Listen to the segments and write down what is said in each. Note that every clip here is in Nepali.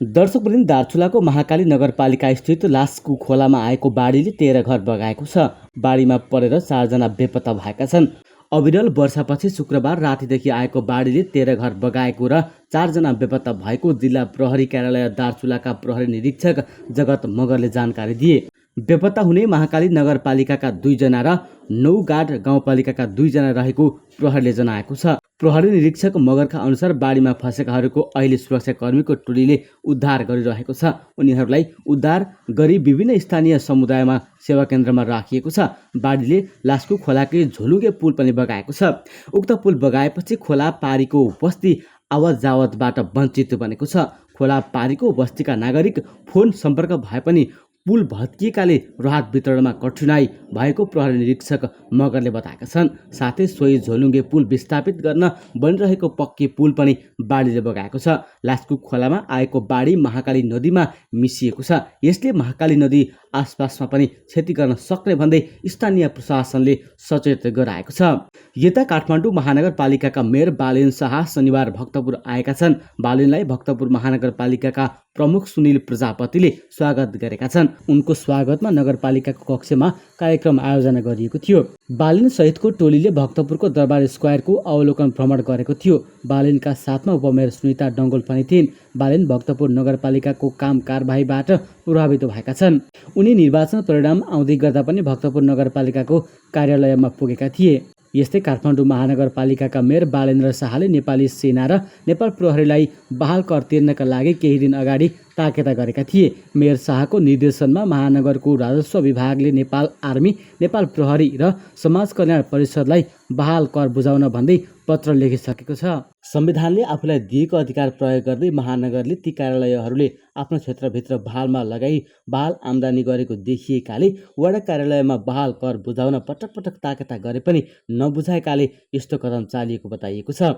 दर्शकवृन्द, दार्चुलाको महाकाली नगरपालिका स्थित लास्कु खोलामा आएको बाढीले 13 घर बगाएको छ। बाढीमा परेर 4 जना बेपत्ता भएका छन्। अविरल वर्षापछि शुक्रबार रातिदेखि आएको बाढीले 13 घर बगाएको र 4 जना बेपत्ता भएको जिल्ला प्रहरी कार्यालय दार्चुलाका प्रहरी निरीक्षक जगत मगरले जानकारी दिए। बेपत्ता हुने महाकाली नगरपालिकाका 2 जना र नौगाड गाउँपालिकाका 2 जना रहेको प्रहरीले जनाएको छ। प्रहरी निरीक्षक मगरका अनुसार बाढीमा फँसेकाहरूको अहिले सुरक्षाकर्मीको टोलीले उद्धार गरिरहेको छ। उनीहरूलाई उद्धार गरी विभिन्न स्थानीय समुदायमा सेवा केन्द्रमा राखिएको छ। बाढीले लास्कु खोलाकै झोलुङ्गे पुल पनि बगाएको छ। उक्त पुल बगाएपछि खोला पारीको बस्ती आवत जावतबाट वञ्चित बनेको छ। खोला पारीको बस्तीका नागरिक फोन सम्पर्क भए पनि पुल भत्किएकाले राहत वितरणमा कठिनाई भएको प्रहरी निरीक्षक मगरले बताएका छन्। साथै सोही झोलुङ्गे पुल विस्थापित गर्न बनिरहेको पक्की पुल पनि बाढीले बगाएको छ। लास्कु खोलामा आएको बाढी महाकाली नदीमा मिसिएको छ। यसले महाकाली नदी आसपासमा पनि क्षति गर्न सक्ने भन्दै स्थानीय प्रशासनले सचेत गराएको छ। यता काठमाडौँ महानगरपालिकाका मेयर बालेन शाह शनिबार भक्तपुर आएका छन्। बालेनलाई भक्तपुर महानगरपालिकाका प्रमुख सुनिल प्रजापतिले स्वागत गरेका छन्। उनको स्वागतमा नगरपालिकाको कक्षमा कार्यक्रम आयोजना गरिएको थियो। बालेन सहितको टोलीले भक्तपुरको दरबार स्क्वायरको अवलोकन भ्रमण गरेको थियो। बालेनका साथमा उपमेयर सुनिता डङ्गोल पनि थिइन्। बालेन भक्तपुर नगरपालिकाको काम कारबाहीबाट प्रभावित भएका छन्। उनी निर्वाचन परिणाम आउँदै गर्दा पनि भक्तपुर नगरपालिकाको कार्यालयमा पुगेका थिए। यस्तै काठमाडौँ महानगरपालिकाका मेयर बालेन्द्र शाहले नेपाली सेना र नेपाल प्रहरीलाई बहाल कर तिर्नका लागि केही दिन अगाडि ताकेता गरेका थिए। मेयर शाहको निर्देशनमा महानगरको राजस्व विभागले नेपाल आर्मी, नेपाल प्रहरी र समाज कल्याण परिषदलाई बहाल कर बुझाउन भन्दै पत्र लेखिसकेको छ। संविधानले आफूलाई दिएको अधिकार प्रयोग गर्दै महानगरले ती कार्यालयहरूले आफ्नो क्षेत्रभित्र बहालमा लगाई बहाल आम्दानी गरेको देखिएकाले वडा कार्यालयमा बहाल कर बुझाउन पटक पटक ताकेता गरे पनि नबुझाएकाले यस्तो कदम चालिएको बताइएको छ।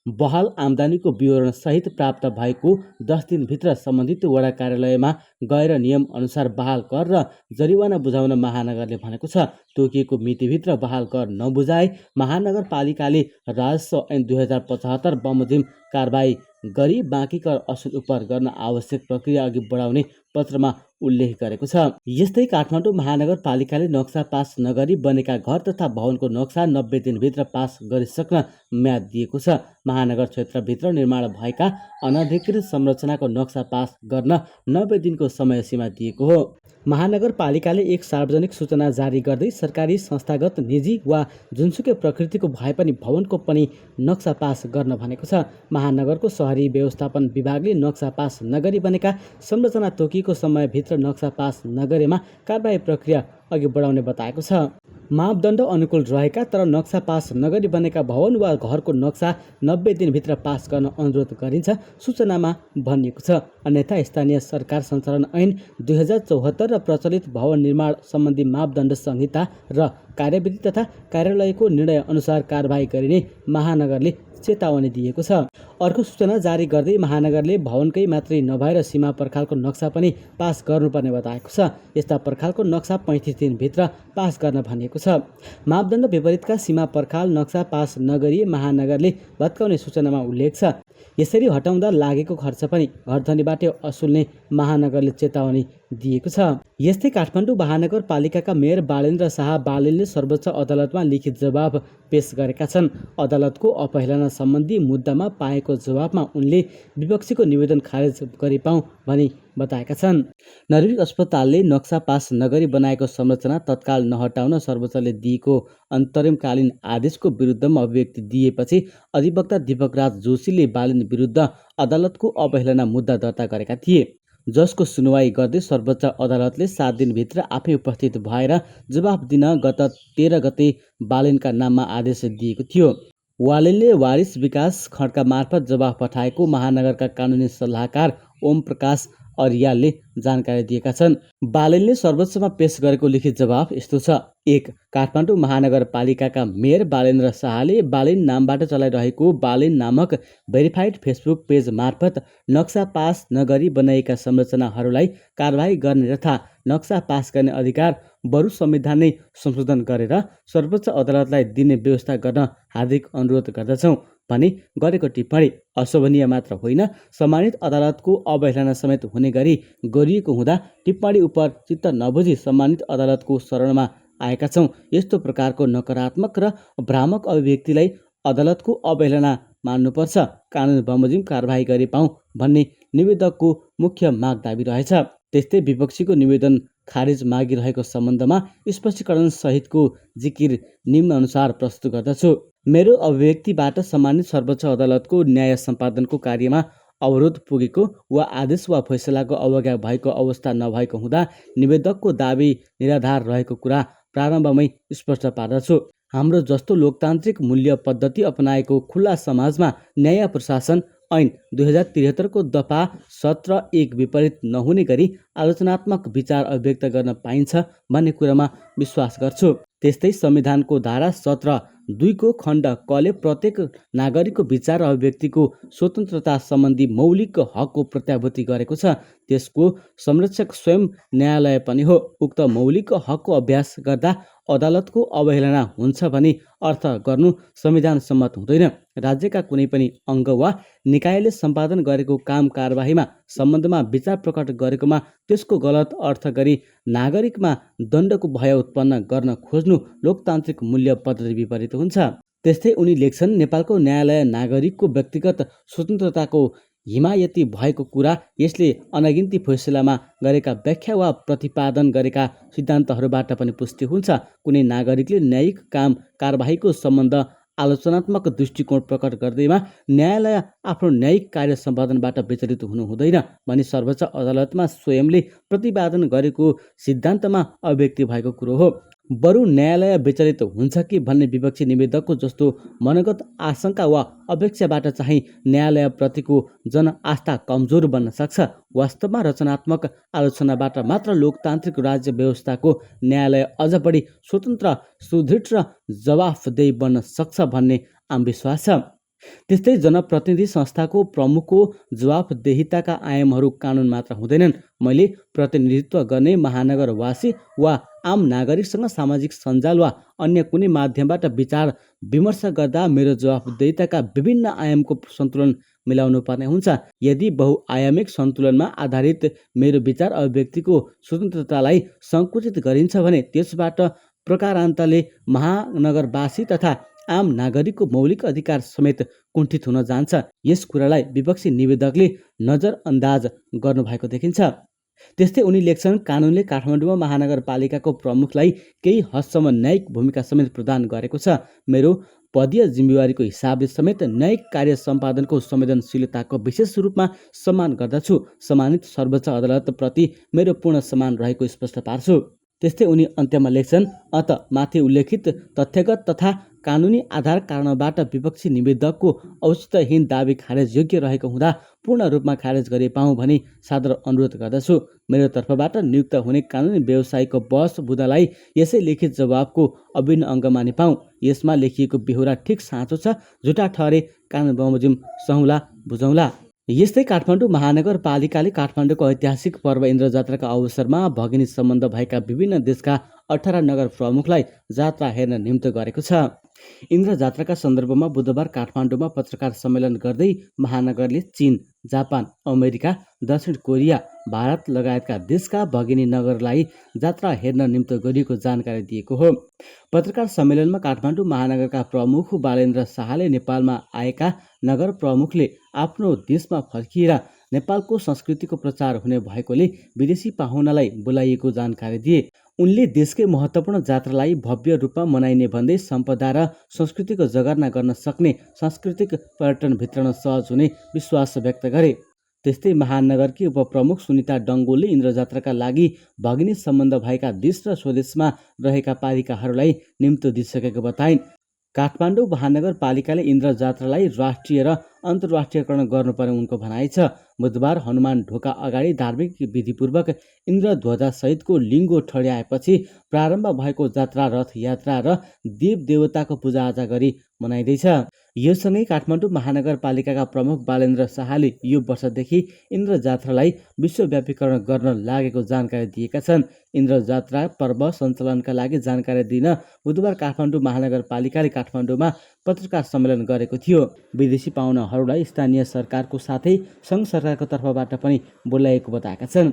बहाल आम्दानीको विवरण सहित प्राप्त भएको 10 दिनभित्र सम्बन्धित वडा कार्यालयमा गएर नियम अनुसार बहाल कर र जरिवाना बुझाउन महानगरले भनेको छ। तोकिएको मितिभित्र बहाल कर नबुझाए महानगरपालिकाले राजस्व ऐन 2075 बमोजिम कारबाही गरी बाँकी कर असुल उपर गर्न आवश्यक प्रक्रिया अघि बढाउने पत्रमा उल्लेख गरेको छ। यस्तै काठमाडौँ महानगरपालिकाले नक्सा पास नगरी बनेका घर तथा भवनको नक्सा 90 दिनभित्र पास गरिसक्न म्याद दिएको छ। महानगर क्षेत्रभित्र निर्माण भएका अनधिकृत संरचनाको नक्सा पास गर्न 90 दिनको समय सीमा दिएको हो। महानगरपालिकाले एक सार्वजनिक सूचना जारी गर्दै सरकारी, संस्थागत, निजी वा जुनसुकै प्रकृतिको भए पनि भवनको पनि नक्सा पास गर्न भनेको छ। महानगरको शहरी व्यवस्थापन विभागले नक्सा पास नगरी बनेका संरचना तोकिएको समयभित्र नक्सा पास नगरेमा कारबाही प्रक्रिया अघि बढाउने बताएको छ। मापदण्ड अनुकूल रहेका तर नक्सा पास नगरी बनेका भवन वा घरको नक्सा 90 दिनभित्र पास गर्न अनुरोध गरिन्छ, सूचनामा भनिएको छ। अन्यथा स्थानीय सरकार सञ्चालन ऐन 2074 र प्रचलित भवन निर्माण सम्बन्धी मापदण्ड संहिता र कार्यविधि तथा कार्यालयको निर्णय अनुसार कारबाही गरिने महानगरले चेतावनी दिएको छ। अर्को सूचना जारी गर्दै महानगरले भवनकै मात्रै नभएर सीमा पर्खालको नक्सा पनि पास गर्नुपर्ने बताएको छ। यस्ता पर्खालको नक्सा 35 दिनभित्र पास गर्न भनिएको छ। मापदण्ड विपरीतका सीमा पर्खाल नक्सा पास नगरी महानगरले भत्काउने सूचनामा उल्लेख छ। यसरी हटाउँदा लागेको खर्च पनि घरधनीबाटै असुल्ने महानगरले चेतावनी दिएको छ। यस्तै काठमाडौँ महानगरपालिकाका मेयर बालेन्द्र शाह बालेनले सर्वोच्च अदालतमा लिखित जवाब पेश गरेका छन्। अदालतको अपहेलना सम्बन्धी मुद्दामा पाएको जवाबमा उनले विपक्षीको निवेदन खारेज गरिपाउँ भनी बताएका छन्। नर्विक अस्पतालले नक्सा पास नगरी बनाएको संरचना तत्काल नहटाउन सर्वोच्चले दिएको अन्तरिमकालीन आदेशको विरुद्धमा अभिव्यक्ति दिएपछि अधिवक्ता दीपकराज जोशीले बालेन विरुद्ध अदालतको अवहेलना मुद्दा दर्ता गरेका थिए, जसको सुनवाई गर्दै सर्वोच्च अदालतले 7 दिनभित्र आफै उपस्थित भएर जवाफ दिन गत 13 गते बालेनका नाममा आदेश दिएको थियो। बालेनले वारिस विकास खड्का मार्फत जवाफ पठाएको महानगरका कानुनी सल्लाहकार ओम प्रकाश अर्यालले जानकारी दिएका छन्। बालेनले सर्वोच्चमा पेश गरेको लिखित जवाफ यस्तो छ। 1. काठमाडौँ महानगरपालिकाका मेयर बालेन्द्र शाहले बालेन नामबाट चलाइरहेको बालेन नामक भेरिफाइड फेसबुक पेज मार्फत नक्सा पास नगरी बनाइएका संरचनाहरूलाई कारबाही गर्ने तथा नक्सा पास गर्ने अधिकार बरु संविधान नै संशोधन गरेर सर्वोच्च अदालतलाई दिने व्यवस्था गर्न हार्दिक अनुरोध गर्दछौँ। भनी गरेको टिप्पणी अशोभनीय मात्र होइन, सम्मानित अदालतको अवहेलना समेत हुने गरी गरिएको हुँदा टिप्पणी उप चित्त नबुझी सम्मानित अदालतको शरणमा आएका छौँ। यस्तो प्रकारको नकारात्मक र भ्रामक अभिव्यक्तिलाई अदालतको अवहेलना मान्नुपर्छ, कानुन बमोजिम कारबाही गरी पाऊँ भन्ने निवेदकको मुख्य माग दाबी रहेछ। त्यस्तै विपक्षीको निवेदन खारेज मागिरहेको सम्बन्धमा स्पष्टीकरण सहितको जिकिर निम्न अनुसार प्रस्तुत गर्दछु। मेरो अभिव्यक्तिबाट सम्मानित सर्वोच्च अदालतको न्याय सम्पादनको कार्यमा अवरोध पुगेको वा आदेश वा फैसलाको अवज्ञा भएको अवस्था नभएको हुँदा निवेदकको दाबी निराधार रहेको कुरा प्रारम्भमै स्पष्ट पार्दछु। हाम्रो जस्तो लोकतान्त्रिक मूल्य पद्धति अपनाएको खुल्ला समाजमा न्याय प्रशासन ऐन 2073 को दफा 17(1) विपरीत नहुने गरी आलोचनात्मक विचार अभिव्यक्त गर्न पाइन्छ भन्ने कुरामा विश्वास गर्छु। त्यस्तै संविधानको धारा 17(2) को खण्ड क ले प्रत्येक नागरिकको विचार अभिव्यक्तिको स्वतन्त्रता सम्बन्धी मौलिक हकको प्रत्याभूति गरेको छ। त्यसको संरक्षक स्वयं न्यायालय पनि हो। उक्त मौलिक हकको अभ्यास गर्दा अदालतको अवहेलना हुन्छ भनी अर्थ गर्नु संविधान सम्मत हुँदैन। राज्यका कुनै पनि अङ्ग वा निकायले सम्पादन गरेको काम कारबाहीमा सम्बन्धमा विचार प्रकट गरेकोमा त्यसको गलत अर्थ गरी नागरिकमा दण्डको भय उत्पन्न गर्न खोज्नु लोकतान्त्रिक मूल्य पद्धति विपरीत हुन्छ। त्यस्तै उनी लेख्छन्, नेपालको न्यायालय नागरिकको व्यक्तिगत स्वतन्त्रताको हिमायती भएको कुरा यसले अनगिन्ती फैसलामा गरेका व्याख्या वा प्रतिपादन गरेका सिद्धान्तहरूबाट पनि पुष्टि हुन्छ। कुनै नागरिकले न्यायिक काम कारबाहीको सम्बन्ध आलोचनात्मक दृष्टिकोण प्रकट गर्दैमा न्यायालय आफ्नो न्यायिक कार्य सम्पादनबाट विचलित हुनु हुँदैन भनी सर्वोच्च अदालतमा स्वयंले प्रतिपादन गरेको सिद्धान्तमा अभिव्यक्ति भएको कुरो हो। बरु न्यायालय विचलित हुन्छ कि भन्ने विपक्षी निवेदकको जस्तो मनोगत आशंका वा अपेक्षाबाट चाहिँ न्यायालयप्रतिको जन आस्था कमजोर बन्न सक्छ। वास्तवमा रचनात्मक आलोचनाबाट मात्र लोकतान्त्रिक राज्य व्यवस्थाको न्यायालय अझ बढी स्वतन्त्र, सुदृढ र जवाफदेही बन्न सक्छ भन्ने आम विश्वास छ। त्यस्तै जनप्रतिनिधि संस्थाको प्रमुखको जवाफदेहिताका आयामहरू कानुन मात्र हुँदैनन्। मैले प्रतिनिधित्व गर्ने महानगरवासी वा आम नागरिकसँग सामाजिक सञ्जाल वा अन्य कुनै माध्यमबाट विचार विमर्श गर्दा मेरो जवाफदेहिताका विभिन्न आयामको सन्तुलन मिलाउनु पर्ने हुन्छ। यदि बहुआयामिक सन्तुलनमा आधारित मेरो विचार अभिव्यक्तिको स्वतन्त्रतालाई सङ्कुचित गरिन्छ भने त्यसबाट प्रकारान्तले महानगरवासी तथा आम नागरिकको मौलिक अधिकार समेत कुण्ठित हुन जान्छ। यस कुरालाई विपक्षी निवेदकले नजरअन्दाज गर्नुभएको देखिन्छ। त्यस्तै उनी लेख्छन्, कानुनले काठमाडौँमा महानगरपालिकाको प्रमुखलाई केही हदसम्म न्यायिक भूमिका समेत प्रदान गरेको छ। मेरो पदीय जिम्मेवारीको हिसाबले समेत न्यायिक कार्य सम्पादनको संवेदनशीलताको विशेष रूपमा सम्मान गर्दछु। सम्मानित सर्वोच्च अदालतप्रति मेरो पूर्ण सम्मान रहेको स्पष्ट पार्छु। त्यस्तै उनी अन्त्यमा लेख्छन्, अत माथि उल्लेखित तथ्यगत तथा कानुनी आधार कारणबाट विपक्षी निवेदकको औचित्यहीन दाबी खारेज योग्य रहेको हुँदा पूर्ण रूपमा खारेज गरे पाऊँ भनी सादर अनुरोध गर्दछु। मेरो तर्फबाट नियुक्त हुने कानुनी व्यवसायीको बहस बुदालाई यसै लिखित जवाबको अभिन्न अङ्ग मानि पाऊँ। यसमा लेखिएको बेहोरा ठिक साँचो छ, झुटा ठहरे कानुन बमोजिम सहौँला बुझौँला। यस्तै काठमाडौँ महानगरपालिकाले काठमाडौँको ऐतिहासिक पर्व इन्द्रजात्राका अवसरमा भगिनी सम्बन्ध भएका विभिन्न देशका 18 नगर प्रमुखलाई जात्रा हेर्न निम्तो गरेको छ। इन्द्रजात्राका सन्दर्भमा बुधबार काठमाडौँमा पत्रकार सम्मेलन गर्दै महानगरले चीन, जापान, अमेरिका, दक्षिण कोरिया, भारत लगायतका देशका भगिनी नगरलाई जात्रा हेर्न निम्तो गरिएको जानकारी दिएको हो। पत्रकार सम्मेलनमा काठमाडौँ महानगरका प्रमुख बालेन्द्र शाहले नेपालमा आएका नगर प्रमुखले आफ्नो देशमा फर्किएर नेपालको संस्कृतिको प्रचार हुने भएकोले विदेशी पाहुनालाई बोलाइएको जानकारी दिए। उनले देशकै महत्त्वपूर्ण जात्रालाई भव्य रूपमा मनाइने भन्दै सम्पदा र संस्कृतिको जगर्ना गर्न सक्ने सांस्कृतिक पर्यटन भित्रन सहज हुने विश्वास व्यक्त गरे। त्यस्तै महानगरकी उपप्रमुख सुनिता डङ्गोलले इन्द्रजात्राका लागि भगिनी सम्बन्ध भएका देश र स्वदेशमा रहेका पालिकाहरूलाई निम्तो दिइसकेको बताइन्। काठमाडौँ महानगरपालिकाले इन्द्रजात्रालाई राष्ट्रिय र अन्तर्राष्ट्रियकरण गर्नुपर्ने उनको भनाइ छ। बुधबार हनुमान ढोका अगाडि धार्मिक विधिपूर्वक इन्द्रध्वजा सहितको लिङ्गो ठड्याएपछि प्रारम्भ भएको जात्रा रथ यात्रा र देव देवताको पूजाआजा गरी मनाइँदैछ। यो सँगै काठमाडौँ महानगरपालिकाका प्रमुख बालेन्द्र शाहले यो वर्षदेखि इन्द्र जात्रालाई विश्वव्यापीकरण गर्न लागेको जानकारी दिएका छन्। इन्द्र जात्रा पर्व सञ्चालनका लागि जानकारी दिन बुधबार काठमाडौँ महानगरपालिकाले काठमाडौँमा पत्रकार सम्मेलन गरेको थियो। विदेशी पाहुनाहरूलाई स्थानीय सरकारको साथै सङ्घ सरकारको तर्फबाट पनि बोलाइएको बताएका छन्।